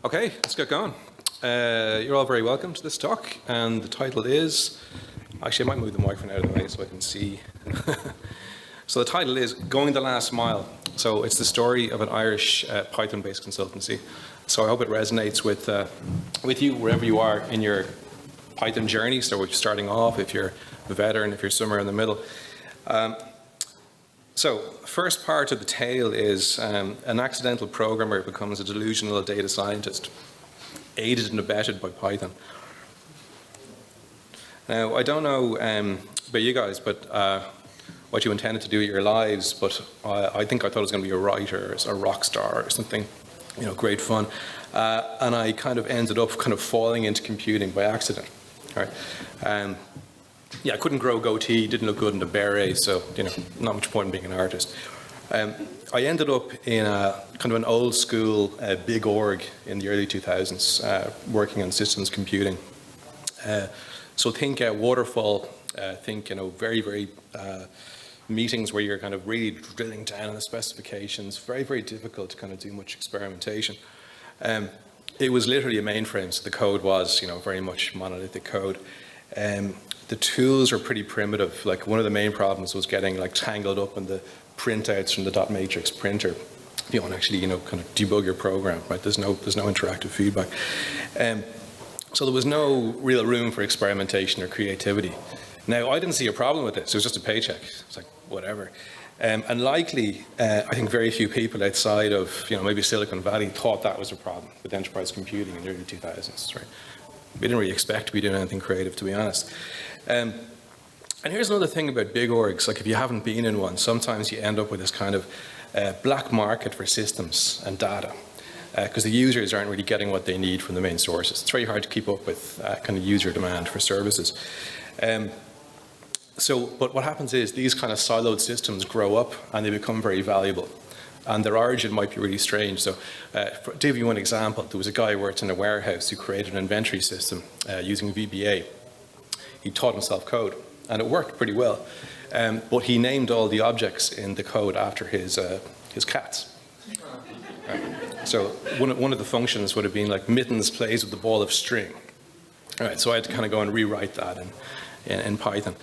Okay, let's get going. You're all very welcome to this talk, and the title is, actually I might move the microphone out of the way so I can see. So the title is Going the Last Mile. So it's the story of an Irish Python-based consultancy. So I hope it resonates with you wherever you are in your Python journey. So if you're starting off, if you're a veteran, if you're somewhere in the middle. So first part of the tale is an accidental programmer becomes a delusional data scientist, aided and abetted by Python. Now, I don't know about you guys, but what you intended to do with your lives, but I think I thought it was going to be a writer, or a rock star, or something, great fun. And I kind of ended up kind of falling into computing by accident. Right? Yeah, I couldn't grow a goatee, didn't look good in the beret, so not much point in being an artist. I ended up in a kind of an old school big org in the early 2000s, working on systems computing. So think waterfall, think very, very meetings where you're kind of really drilling down on the specifications. Very, very difficult to kind of do much experimentation. It was literally a mainframe, so the code was very much monolithic code. The tools are pretty primitive. Like one of the main problems was getting tangled up in the printouts from the dot matrix printer. If you want to actually kind of debug your program, right? There's no interactive feedback. So there was no real room for experimentation or creativity. Now I didn't see a problem with this. It was just a paycheck. It's like whatever. And likely, I think very few people outside of maybe Silicon Valley thought that was a problem with enterprise computing in the early 2000s, right? We didn't really expect to be doing anything creative, to be honest. And here's another thing about big orgs. Like if you haven't been in one, sometimes you end up with this kind of black market for systems and data because the users aren't really getting what they need from the main sources. It's very hard to keep up with kind of user demand for services. But what happens is these kind of siloed systems grow up and they become very valuable. And their origin might be really strange. So to give you one example, there was a guy who worked in a warehouse who created an inventory system using VBA. He taught himself code, and it worked pretty well. But he named all the objects in the code after his cats. So one of the functions would have been like Mittens plays with the ball of string. All right, so I had to kind of go and rewrite that in Python.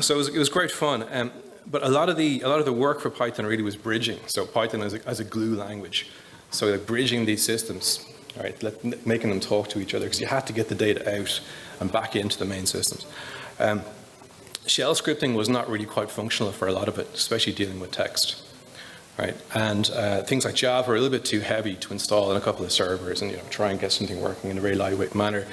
So it was great fun. But a lot of the work for Python really was bridging. So Python as a glue language. So like bridging these systems, all right, making them talk to each other because you had to get the data out and back into the main systems. Shell scripting was not really quite functional for a lot of it, especially dealing with text, right? And things like Java are a little bit too heavy to install on a couple of servers and try and get something working in a very lightweight manner.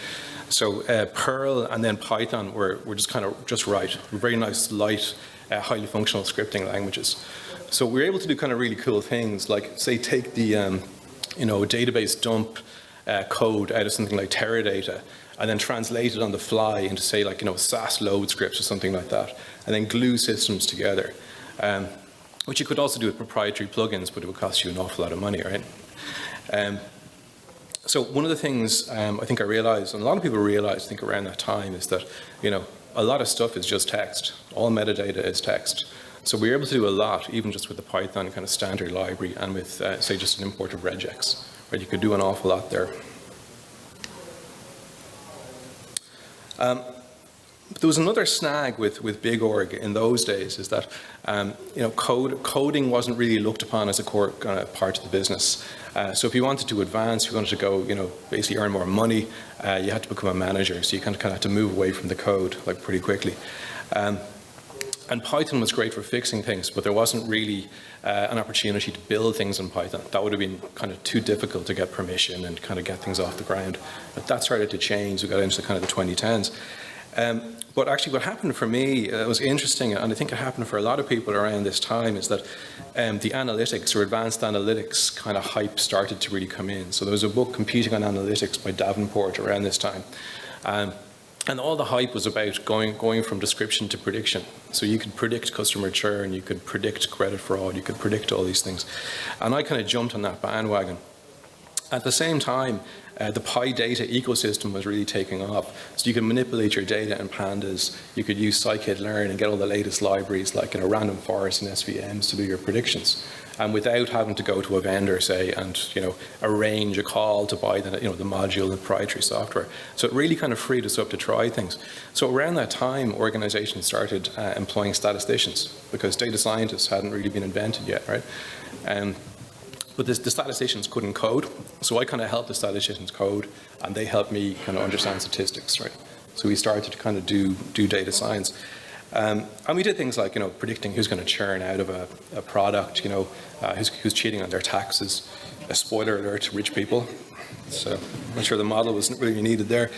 So Perl and then Python were just kind of just right. Very nice, light, highly functional scripting languages. So we were able to do kind of really cool things, like say take the database dump code out of something like Teradata, and then translate it on the fly into say like SAS load scripts or something like that, and then glue systems together, which you could also do with proprietary plugins, but it would cost you an awful lot of money, right? So one of the things I think I realized, and a lot of people realized, I think around that time, is that a lot of stuff is just text. All metadata is text. So we were able to do a lot, even just with the Python kind of standard library and with, say, just an import of regex, where you could do an awful lot there. There was another snag with big org in those days, is that coding wasn't really looked upon as a core part of the business. So if you wanted to advance, if you wanted to go, basically earn more money, you had to become a manager. So you kind of had to move away from the code like pretty quickly. And Python was great for fixing things, but there wasn't really an opportunity to build things in Python. That would have been kind of too difficult to get permission and kind of get things off the ground. But that started to change. We got into kind of the 2010s. But actually what happened for me, it was interesting, and I think it happened for a lot of people around this time, is that the analytics or advanced analytics kind of hype started to really come in. So there was a book, Computing on Analytics by Davenport, around this time. And all the hype was about going from description to prediction. So you could predict customer churn, you could predict credit fraud, you could predict all these things. And I kind of jumped on that bandwagon. At the same time, The PyData ecosystem was really taking off. So you could manipulate your data in pandas. You could use scikit-learn and get all the latest libraries like random forest and SVMs to do your predictions. And without having to go to a vendor, say, and arrange a call to buy the the module and proprietary software. So it really kind of freed us up to try things. So around that time, organizations started employing statisticians because data scientists hadn't really been invented yet, right? But the statisticians couldn't code, so I kind of helped the statisticians code, and they helped me kind of understand statistics, right? So we started to kind of do data science. And we did things like, predicting who's going to churn out of a product, who's cheating on their taxes. A spoiler alert, rich people. So I'm not sure the model was really needed there.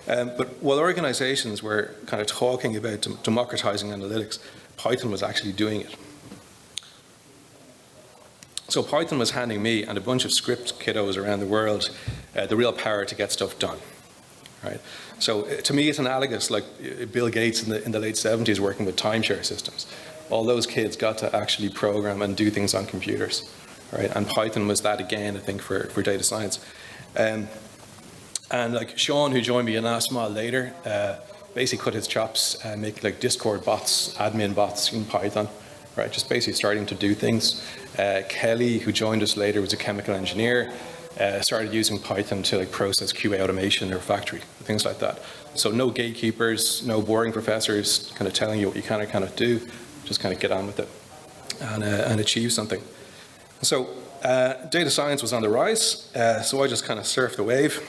But while organizations were kind of talking about democratizing analytics, Python was actually doing it. So Python was handing me and a bunch of script kiddos around the world the real power to get stuff done, right? So to me, it's analogous, like Bill Gates in the late 70s working with timeshare systems. All those kids got to actually program and do things on computers, right? And Python was that again, I think, for data science. And like Sean, who joined me in last mile later, basically cut his chops and make like Discord bots, admin bots in Python, right? Just basically starting to do things. Kelly, who joined us later, was a chemical engineer. Started using Python to like process QA automation in their factory, things like that. So no gatekeepers, no boring professors kind of telling you what you cannot do. Just kind of get on with it and achieve something. So data science was on the rise. So I just kind of surfed the wave,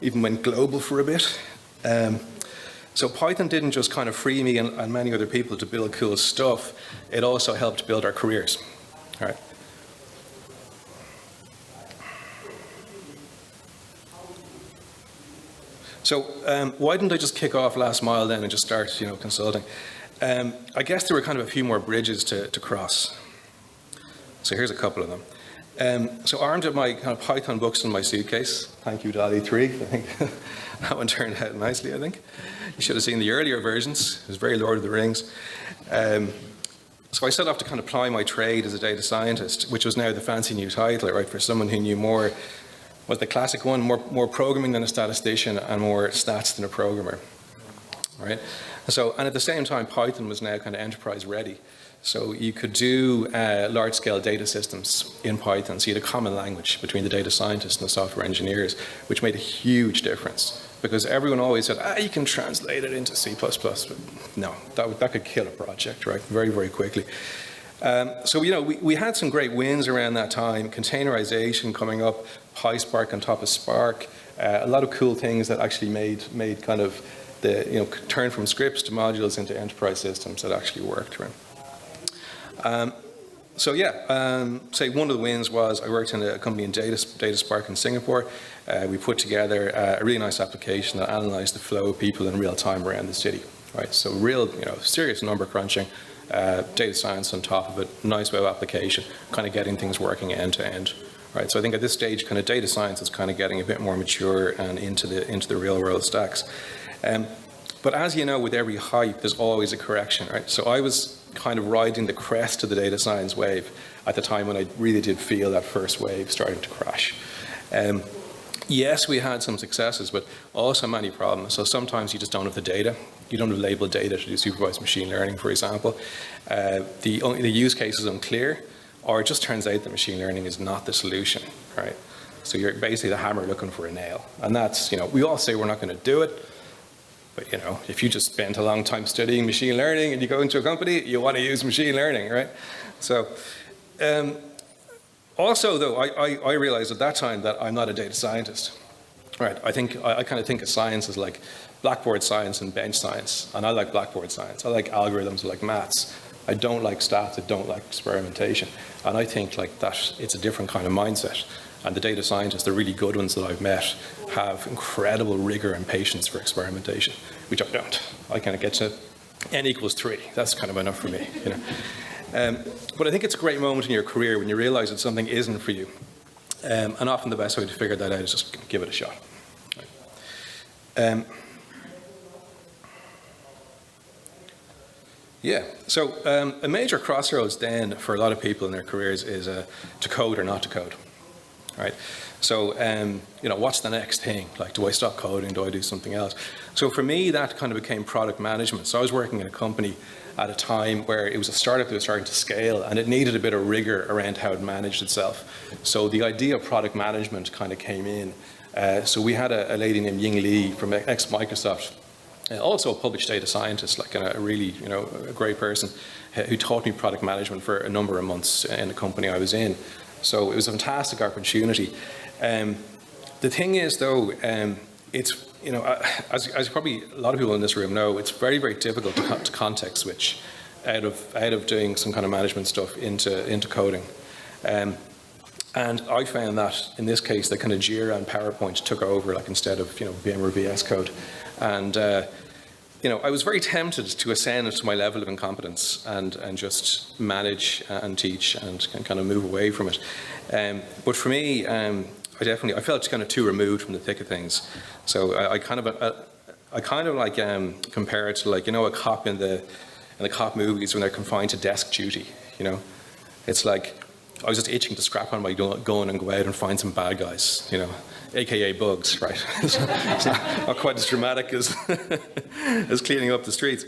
even went global for a bit. So Python didn't just kind of free me and many other people to build cool stuff. It also helped build our careers. All right. So why didn't I just kick off last mile then and just start, consulting? I guess there were kind of a few more bridges to cross. So here's a couple of them. So armed with my kind of Python books in my suitcase, thank you DALL-E 3, I think that one turned out nicely, I think. You should have seen the earlier versions. It was very Lord of the Rings. So I set off to kind of ply my trade as a data scientist, which was now the fancy new title, right, for someone who knew more, was the classic one, more programming than a statistician and more stats than a programmer, right? So, and at the same time, Python was now kind of enterprise ready. So you could do large-scale data systems in Python. So you had a common language between the data scientists and the software engineers, which made a huge difference. Because everyone always said, you can translate it into C++. But no, that could kill a project, right? Very, very quickly. So, we had some great wins around that time. Containerization coming up, PySpark on top of Spark. A lot of cool things that actually made kind of the, turn from scripts to modules into enterprise systems that actually worked, right? Say one of the wins was I worked in a company in DataSpark in Singapore. We put together a really nice application that analyzed the flow of people in real time around the city, right? So real, serious number crunching, data science on top of it, nice web application, kind of getting things working end to end, right? So I think at this stage, kind of data science is kind of getting a bit more mature and into the real world stacks. But as you know, with every hype, there's always a correction, right? So I was kind of riding the crest of the data science wave at the time when I really did feel that first wave starting to crash. Yes, we had some successes, but also many problems. So sometimes you just don't have the data. You don't have labeled data to do supervised machine learning, for example. The use case is unclear, or it just turns out that machine learning is not the solution, right? So you're basically the hammer looking for a nail. And that's, we all say we're not going to do it. But, if you just spent a long time studying machine learning and you go into a company, you want to use machine learning, right? So, also, though, I realized at that time that I'm not a data scientist, right? I kind of think of science as like blackboard science and bench science, and I like blackboard science. I like algorithms, I like maths. I don't like stats, I don't like experimentation. And I think like that, it's a different kind of mindset. And the data scientists, the really good ones that I've met, have incredible rigor and patience for experimentation, which I don't. I kind of get to n equals 3. That's kind of enough for me, But I think it's a great moment in your career when you realize that something isn't for you. And often the best way to figure that out is just give it a shot. So a major crossroads then for a lot of people in their careers is to code or not to code. Right. So, you know, what's the next thing? Like, do I stop coding? Do I do something else? So for me, that kind of became product management. So I was working in a company at a time where it was a startup that was starting to scale, and it needed a bit of rigor around how it managed itself. So the idea of product management kind of came in. So we had a lady named Ying Li from ex-Microsoft, also a published data scientist, like a really, you know, a great person, who taught me product management for a number of months in the company I was in. So it was a fantastic opportunity. The thing is, though, it's, you know, as probably a lot of people in this room know, it's very, very difficult to context switch out of doing some kind of management stuff into coding. And I found that in this case, the kind of Jira and PowerPoint took over, like, instead of, you know, Vim or VS Code. And you know, I was very tempted to ascend to my level of incompetence and just manage and teach and kind of move away from it. But for me, I felt kind of too removed from the thick of things. So I kind of like compare it to, like, you know, a cop in the cop movies when they're confined to desk duty. You know, it's like I was just itching to scrap on my gun and go out and find some bad guys. You know, AKA bugs, right? It's not quite as dramatic as as cleaning up the streets.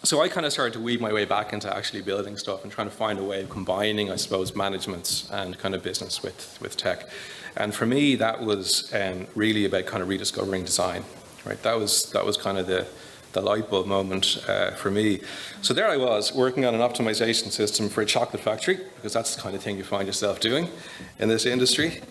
So I kind of started to weave my way back into actually building stuff and trying to find a way of combining, I suppose, management and kind of business with tech. And for me, that was really about kind of rediscovering design, right? That was kind of the light bulb moment for me. So there I was, working on an optimization system for a chocolate factory, because that's the kind of thing you find yourself doing in this industry.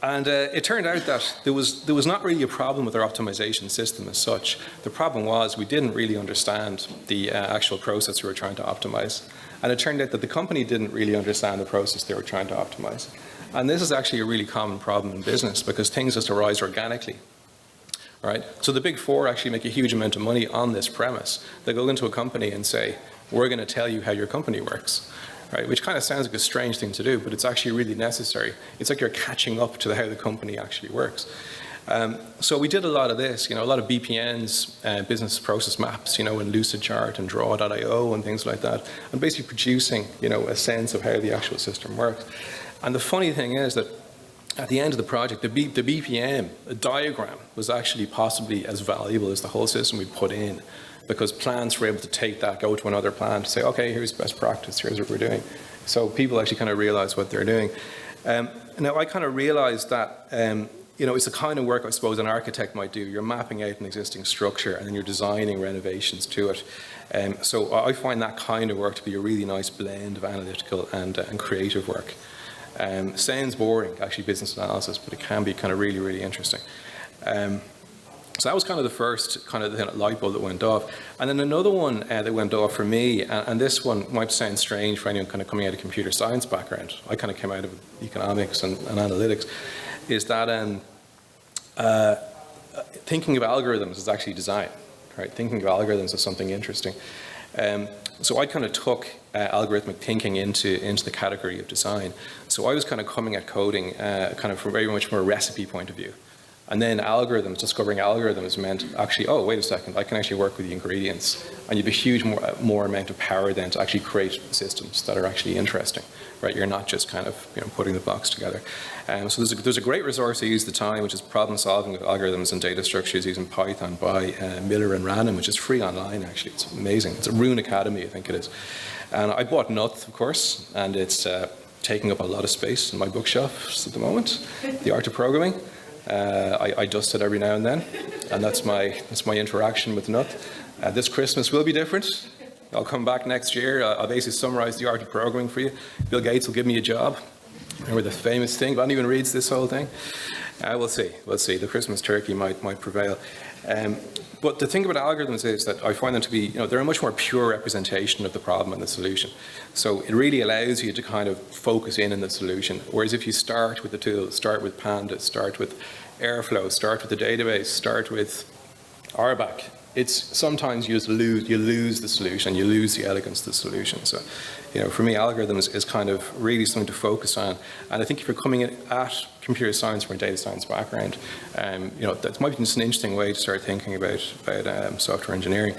And it turned out that there was not really a problem with our optimization system as such. The problem was we didn't really understand the actual process we were trying to optimize. And it turned out that the company didn't really understand the process they were trying to optimize. And this is actually a really common problem in business, because things just arise organically. Right? So the big four actually make a huge amount of money on this premise. They go into a company and say, we're going to tell you how your company works. Right? Which kind of sounds like a strange thing to do, but it's actually really necessary. It's like you're catching up to how the company actually works. So we did a lot of this, you know, a lot of BPNs, business process maps, you know, in Lucidchart and Draw.io and things like that, and basically producing, you know, a sense of how the actual system works. And the funny thing is that at the end of the project, the BPM, a diagram, was actually possibly as valuable as the whole system we put in, because plants were able to take that, go to another plant, say, okay, here's best practice, here's what we're doing. So people actually kind of realize what they're doing. Now, I kind of realized that, you know, it's the kind of work, I suppose, an architect might do. You're mapping out an existing structure and then you're designing renovations to it. So I find that kind of work to be a really nice blend of analytical and creative work. Sounds boring, actually, business analysis, but it can be kind of really, really interesting. So that was kind of the first kind of light bulb that went off. And then another one that went off for me, and this one might sound strange for anyone kind of coming out of computer science background. I kind of came out of economics and analytics, is that thinking of algorithms is actually design, right? Thinking of algorithms is something interesting. So I kind of took algorithmic thinking into the category of design. So I was kind of coming at coding kind of from very much from a recipe point of view. And then algorithms, discovering algorithms meant actually, oh, wait a second, I can actually work with the ingredients. And you have a huge more amount of power then to actually create systems that are actually interesting, right? You're not just kind of, you know, putting the blocks together. So there's a great resource I use at the time, which is problem solving with algorithms and data structures using Python by Miller and Random, which is free online, actually. It's amazing. It's a Rune Academy, I think it is. And I bought Nuth, of course, and it's taking up a lot of space in my bookshelves at the moment, The Art of Programming. I dust it every now and then, and that's my interaction with Nuth. This Christmas will be different. I'll come back next year. I'll basically summarize The Art of Programming for you. Bill Gates will give me a job. Remember the famous thing? If anyone reads this whole thing, we'll see. We'll see. The Christmas turkey might prevail. But the thing about algorithms is that I find them to be, you know, they're a much more pure representation of the problem and the solution. So it really allows you to kind of focus in on the solution. Whereas if you start with the tools, start with Pandas, start with Airflow, start with the database, start with RBAC, it's sometimes you lose the solution, you lose the elegance of the solution. So, you know, for me, algorithms is kind of really something to focus on. And I think if you're coming in at computer science from a data science background. That might be just an interesting way to start thinking about software engineering.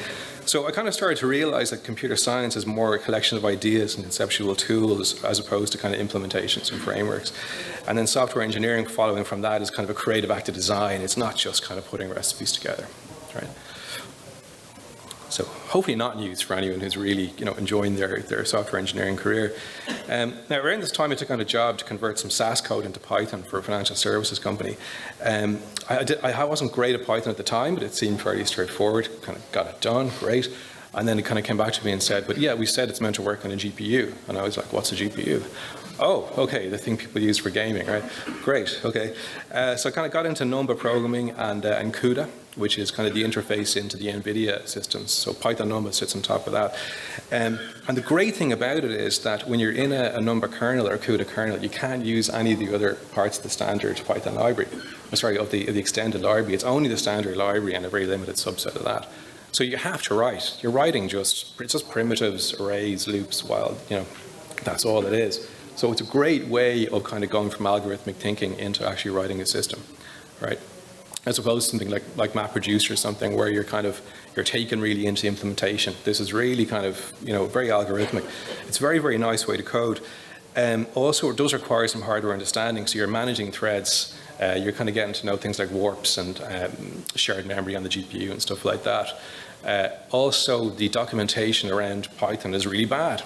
So I kind of started to realize that computer science is more a collection of ideas and conceptual tools as opposed to kind of implementations and frameworks. And then software engineering, following from that, is kind of a creative act of design. It's not just kind of putting recipes together, right? So hopefully not news for anyone who's really, enjoying their software engineering career. Now, around this time, I took on a job to convert some SAS code into Python for a financial services company. I wasn't great at Python at the time, but it seemed fairly straightforward. Kind of got it done, great. And then it kind of came back to me and said, but yeah, we said it's meant to work on a GPU. And I was like, what's a GPU? Oh, okay, the thing people use for gaming, right? Great, okay. So I kind of got into number programming and CUDA, which is kind of the interface into the NVIDIA systems. So Python number sits on top of that. And the great thing about it is that when you're in a number kernel or a CUDA kernel, you can't use any of the other parts of the standard Python library. Of the extended library. It's only the standard library and a very limited subset of that. So you have to write. You're writing it's just primitives, arrays, loops, while, that's all it is. So it's a great way of kind of going from algorithmic thinking into actually writing a system, right? As opposed to something like MapReduce or something where you're taken really into implementation. This is really kind of, very algorithmic. It's a very, very nice way to code. Also, it does require some hardware understanding. So you're managing threads. You're kind of getting to know things like warps and shared memory on the GPU and stuff like that. Also, the documentation around Python is really bad,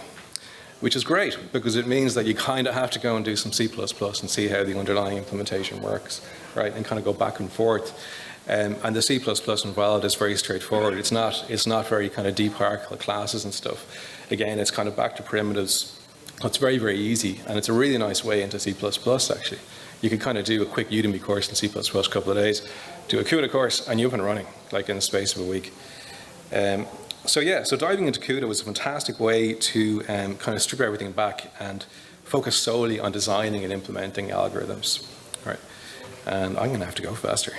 which is great because it means that you kind of have to go and do some C++ and see how the underlying implementation works, right? And kind of go back and forth. And the C++ involved is very straightforward. It's not very kind of deep hierarchical classes and stuff. Again, it's kind of back to primitives. It's very, very easy, and it's a really nice way into C++ actually. You could kind of do a quick Udemy course in C++ a couple of days, do a CUDA course, and you're up and running, like in the space of a week. So diving into CUDA was a fantastic way to kind of strip everything back and focus solely on designing and implementing algorithms, right? And I'm going to have to go faster.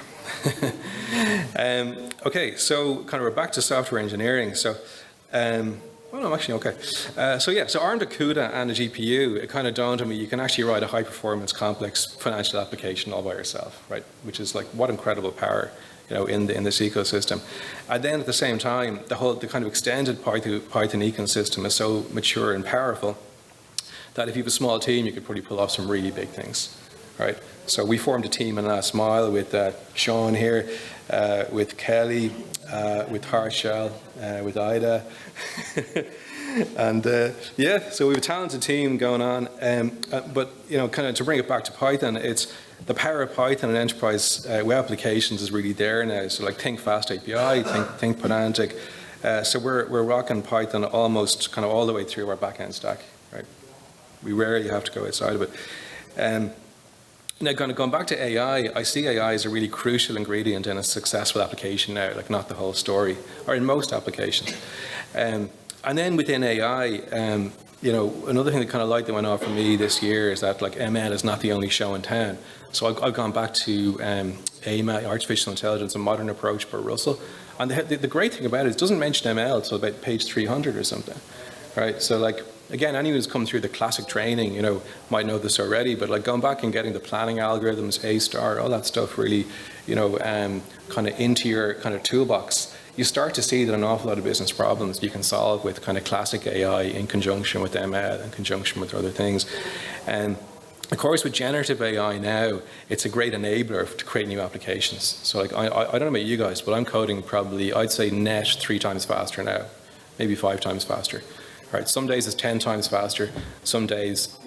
Okay, so kind of we're back to software engineering. So, well, I'm actually okay. So armed with CUDA and a GPU, it kind of dawned on me you can actually write a high-performance, complex financial application all by yourself, right? Which is like what incredible power, in this ecosystem. And then at the same time, the kind of extended Python ecosystem is so mature and powerful that if you have a small team, you could probably pull off some really big things, right? So we formed a team in Last Mile with Sean here, with Kelly, with Harshal, with Ida. And so we have a talented team going on. But kind of to bring it back to Python, it's the power of Python and enterprise web applications is really there now. So like think fast API, think pedantic. So we're rocking Python almost kind of all the way through our backend stack, right? We rarely have to go outside of it. Now, kind of going back to AI, I see AI as a really crucial ingredient in a successful application now, like not the whole story, or in most applications. And then within AI, another thing that kind of light that went off for me this year is that like ML is not the only show in town. So I've gone back to AMA, Artificial Intelligence, a Modern Approach by Russell. And the great thing about it doesn't mention ML until about page 300 or something, right? So like, again, anyone who's come through the classic training, might know this already, but like going back and getting the planning algorithms, A-star, all that stuff really, kind of into your kind of toolbox, you start to see that an awful lot of business problems you can solve with kind of classic AI in conjunction with ML, in conjunction with other things. And of course, with generative AI now, it's a great enabler to create new applications. So like, I don't know about you guys, but I'm coding probably, I'd say net 3 times faster now, maybe 5 times faster. Right, some days it's 10 times faster. Some days,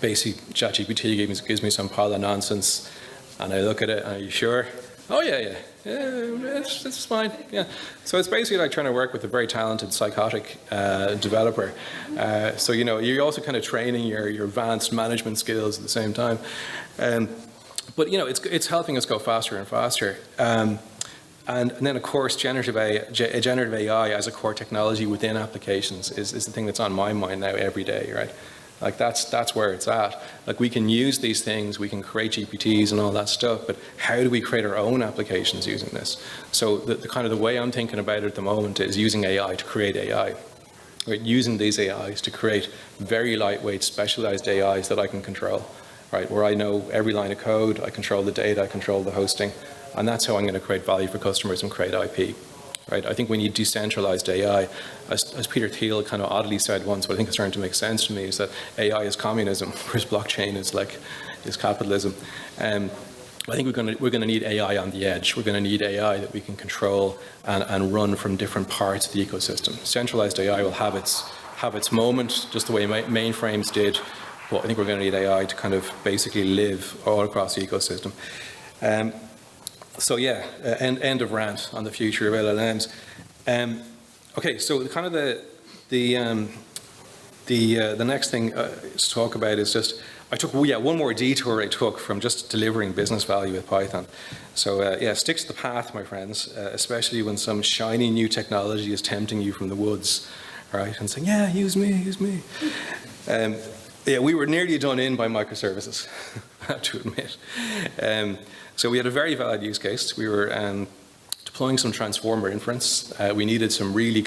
basically ChatGPT gives me some pile of nonsense, and I look at it, and are you sure? Oh yeah, it's fine. Yeah. So it's basically like trying to work with a very talented psychotic developer. So you're also kind of training your advanced management skills at the same time. But it's helping us go faster and faster. And then, of course, generative AI as a core technology within applications is the thing that's on my mind now every day, right? Like that's where it's at. Like we can use these things, we can create GPTs and all that stuff, but how do we create our own applications using this? So the kind of the way I'm thinking about it at the moment is using AI to create AI. Right? Using these AIs to create very lightweight, specialized AIs that I can control. right? Where I know every line of code, I control the data, I control the hosting, and that's how I'm going to create value for customers and create IP. Right? I think we need decentralized AI. As Peter Thiel kind of oddly said once, but I think it's starting to make sense to me, is that AI is communism, whereas blockchain is capitalism. I think we're going to need AI on the edge. We're going to need AI that we can control and run from different parts of the ecosystem. Centralized AI will have its moment, just the way mainframes did. But I think we're going to need AI to kind of basically live all across the ecosystem. So yeah, end of rant on the future of LLMs. Okay, so kind of the next thing to talk about is just one more detour I took from just delivering business value with Python. So yeah, stick to the path, my friends, especially when some shiny new technology is tempting you from the woods, right? And saying, yeah, use me, use me. Yeah, we were nearly done in by microservices, I have to admit. So we had a very valid use case. We were deploying some transformer inference. We needed some really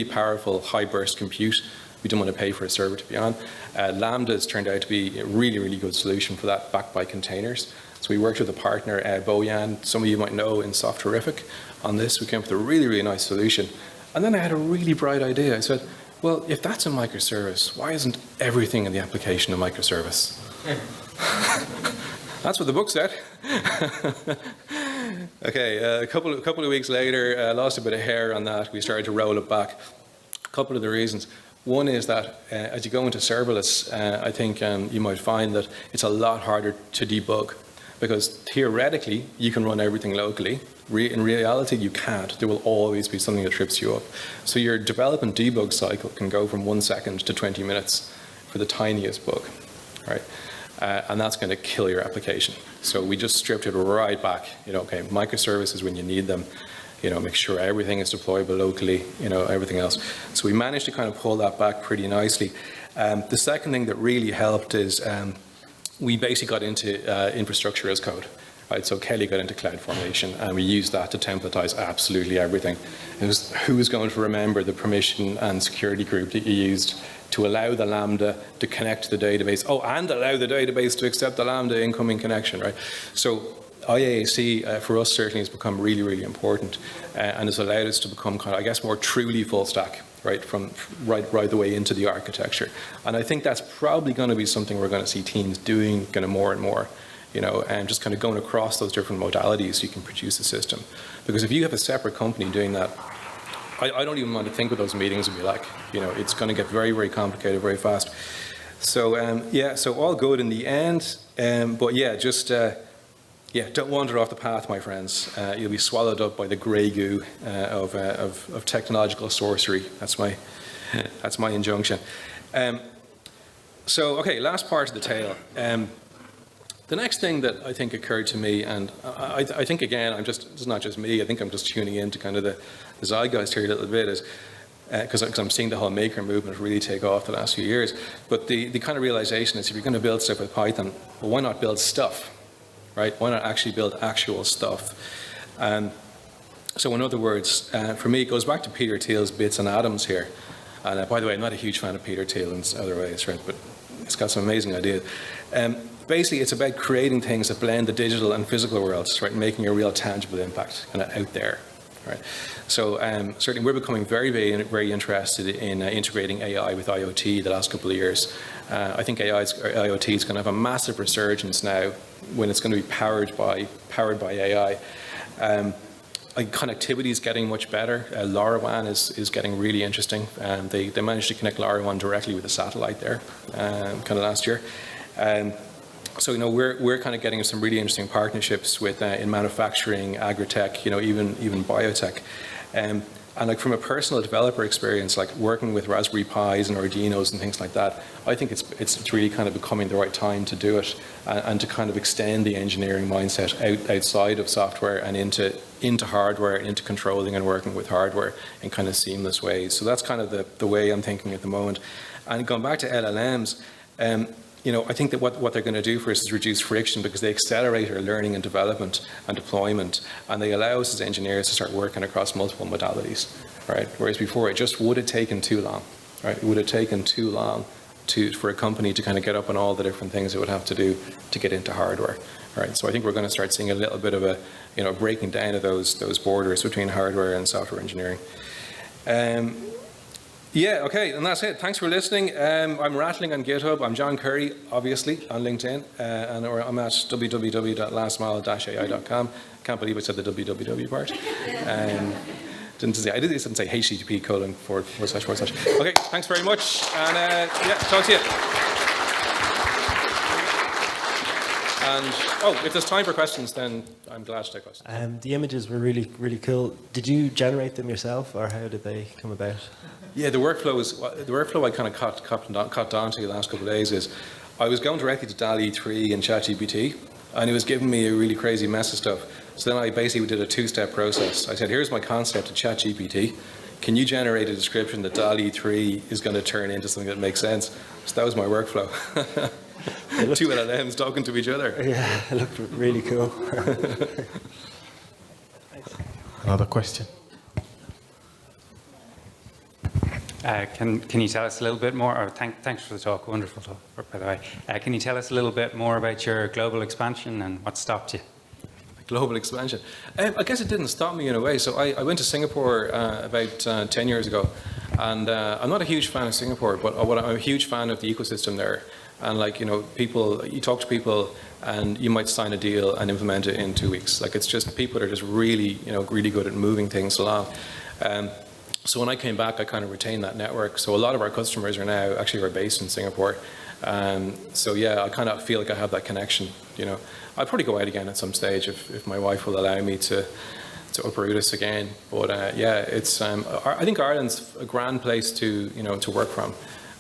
powerful high burst compute. We didn't want to pay for a server to be on. Lambdas turned out to be a really, really good solution for that, backed by containers. So we worked with a partner, Bojan, some of you might know in Softerific on this. We came up with a really, really nice solution. And then I had a really bright idea. I said, well, if that's a microservice, why isn't everything in the application a microservice? That's what the book said. Okay, a couple of weeks later, lost a bit of hair on that. We started to roll it back. A couple of the reasons. One is that as you go into serverless, I think you might find that it's a lot harder to debug, because theoretically you can run everything locally. In reality, you can't. There will always be something that trips you up. So your development debug cycle can go from 1 second to 20 minutes for the tiniest bug, right? And that's going to kill your application. So we just stripped it right back. Okay, microservices when you need them. Make sure everything is deployable locally. Everything else. So we managed to kind of pull that back pretty nicely. The second thing that really helped is we basically got into infrastructure as code. Right, so Kelly got into CloudFormation, and we used that to templatize absolutely everything. It was who's going to remember the permission and security group that you used to allow the Lambda to connect to the database. Oh, and allow the database to accept the Lambda incoming connection, right? So IAC for us certainly has become really, really important, and has allowed us to become kind of, I guess, more truly full stack, right, from right the way into the architecture. And I think that's probably going to be something we're going to see teams doing kind of more and more. And just kind of going across those different modalities so you can produce a system. Because if you have a separate company doing that, I don't even want to think what those meetings would be like. It's going to get very, very complicated very fast. So, yeah, so all good in the end. But yeah, just, don't wander off the path, my friends. You'll be swallowed up by the grey goo of technological sorcery. That's my injunction. So, okay, last part of the tale. The next thing that I think occurred to me, and I think again, it's not just me, I think I'm just tuning in to kind of the zeitgeist here a little bit, is because I'm seeing the whole maker movement really take off the last few years. But the kind of realization is, if you're going to build stuff with Python, well, why not build stuff, right? Why not actually build actual stuff? So in other words, for me, it goes back to Peter Thiel's bits and atoms here. And by the way, I'm not a huge fan of Peter Thiel in other ways, right? But it's got some amazing ideas. Basically, it's about creating things that blend the digital and physical worlds, right? Making a real tangible impact kind of out there, right? So certainly we're becoming very, very, very interested in integrating AI with IoT the last couple of years. I think IoT is going to have a massive resurgence now when it's going to be powered by AI. Connectivity is getting much better. LoRaWAN is getting really interesting. They managed to connect LoRaWAN directly with a satellite there kind of last year. So we're kind of getting some really interesting partnerships with in manufacturing, agri-tech, even biotech, and like from a personal developer experience, like working with Raspberry Pis and Arduinos and things like that, I think it's really kind of becoming the right time to do it, and to kind of extend the engineering mindset outside of software and into hardware, into controlling and working with hardware in kind of seamless ways. So that's kind of the way I'm thinking at the moment. And going back to LLMs. I think that what they're going to do for us is reduce friction, because they accelerate our learning and development and deployment, and they allow us as engineers to start working across multiple modalities, right? Whereas before, it just would have taken too long, right? It would have taken too long for a company to kind of get up on all the different things it would have to do to get into hardware. Right. So I think we're going to start seeing a little bit of a, breaking down of those borders between hardware and software engineering. Yeah, okay, and that's it. Thanks for listening. I'm rattling on GitHub. I'm John Curry, obviously, on LinkedIn, and I'm at www.lastmile-ai.com. Can't believe I said the www part. Didn't say http://. Okay, thanks very much, and yeah, talk to you. And if there's time for questions, then I'm glad to take questions. The images were really, really cool. Did you generate them yourself, or how did they come about? Yeah, the workflow I kind of caught on to the last couple of days is I was going directly to DALL-E 3 and ChatGPT, and it was giving me a really crazy mess of stuff. So then I basically did a two-step process. I said, here's my concept to ChatGPT. Can you generate a description that DALL-E 3 is going to turn into something that makes sense? So that was my workflow. Two LLMs talking to each other. Yeah, it looked really cool. Another question. Can you tell us a little bit more, or thanks for the talk, wonderful talk, by the way. Can you tell us a little bit more about your global expansion and what stopped you? Global expansion. I guess it didn't stop me in a way. So I went to Singapore about 10 years ago, and I'm not a huge fan of Singapore, but I'm a huge fan of the ecosystem there. And people, you talk to people and you might sign a deal and implement it in 2 weeks. It's just, people are just really, really good at moving things along. So when I came back, I kind of retained that network. So a lot of our customers are now actually based in Singapore. So yeah, I kind of feel like I have that connection. I'll probably go out again at some stage if my wife will allow me to uproot us again. But yeah, it's I think Ireland's a grand place to to work from.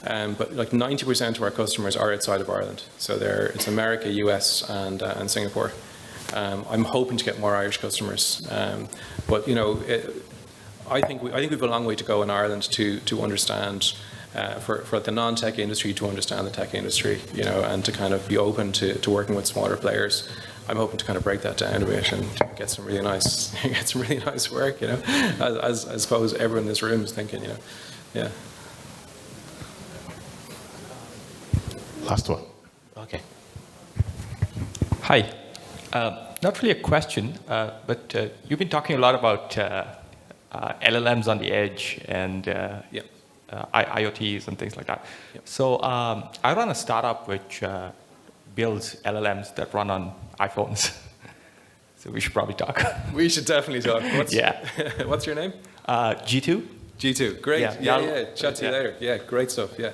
But 90% of our customers are outside of Ireland. So it's America, US, and Singapore. I'm hoping to get more Irish customers. But I think we have a long way to go in Ireland to understand, for the non-tech industry to understand the tech industry, and to kind of be open to working with smaller players. I'm hoping to kind of break that down a bit and get some really nice work, as I suppose everyone in this room is thinking, yeah. Last one. Okay. Hi. Not really a question, but you've been talking a lot about LLMs on the edge and IoTs and things like that. Yep. So I run a startup which builds LLMs that run on iPhones. So we should probably talk. We should definitely talk. What's your name? G2. G2. Great. Yeah. Chat to you later. Yeah, great stuff. Yeah.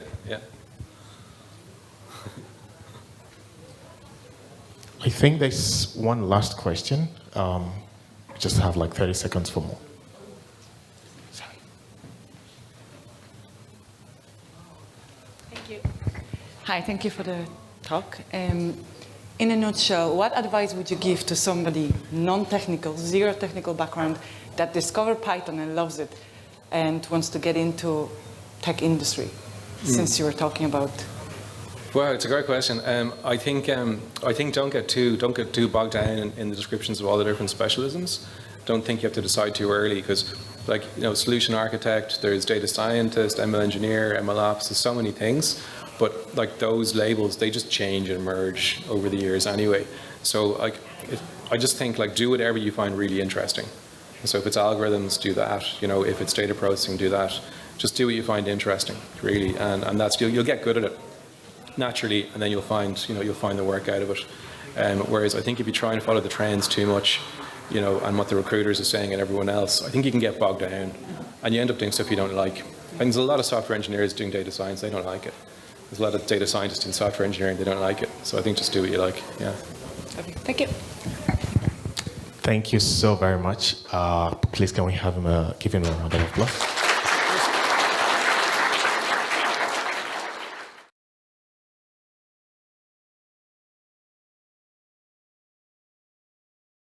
I think there's one last question. Just have 30 seconds for more. Thank you. Hi, thank you for the talk. In a nutshell, what advice would you give to somebody non-technical, zero technical background, that discovered Python and loves it and wants to get into tech industry, since you were talking about? Well, it's a great question. I think don't get too bogged down in the descriptions of all the different specialisms. Don't think you have to decide too early, because solution architect, there's data scientist, ML engineer, ML ops, there's so many things. But those labels, they just change and merge over the years anyway. So I just think do whatever you find really interesting. So if it's algorithms, do that. If it's data processing, do that. Just do what you find interesting, really, and that's you'll get good at it naturally, and then you'll find the work out of it. Whereas I think if you try and follow the trends too much, and what the recruiters are saying and everyone else, I think you can get bogged down, and you end up doing stuff you don't like. And there's a lot of software engineers doing data science, they don't like it. There's a lot of data scientists in software engineering, they don't like it. So I think just do what you like. Yeah. Okay, thank you. Thank you so very much. Please can we have him give him a round of applause?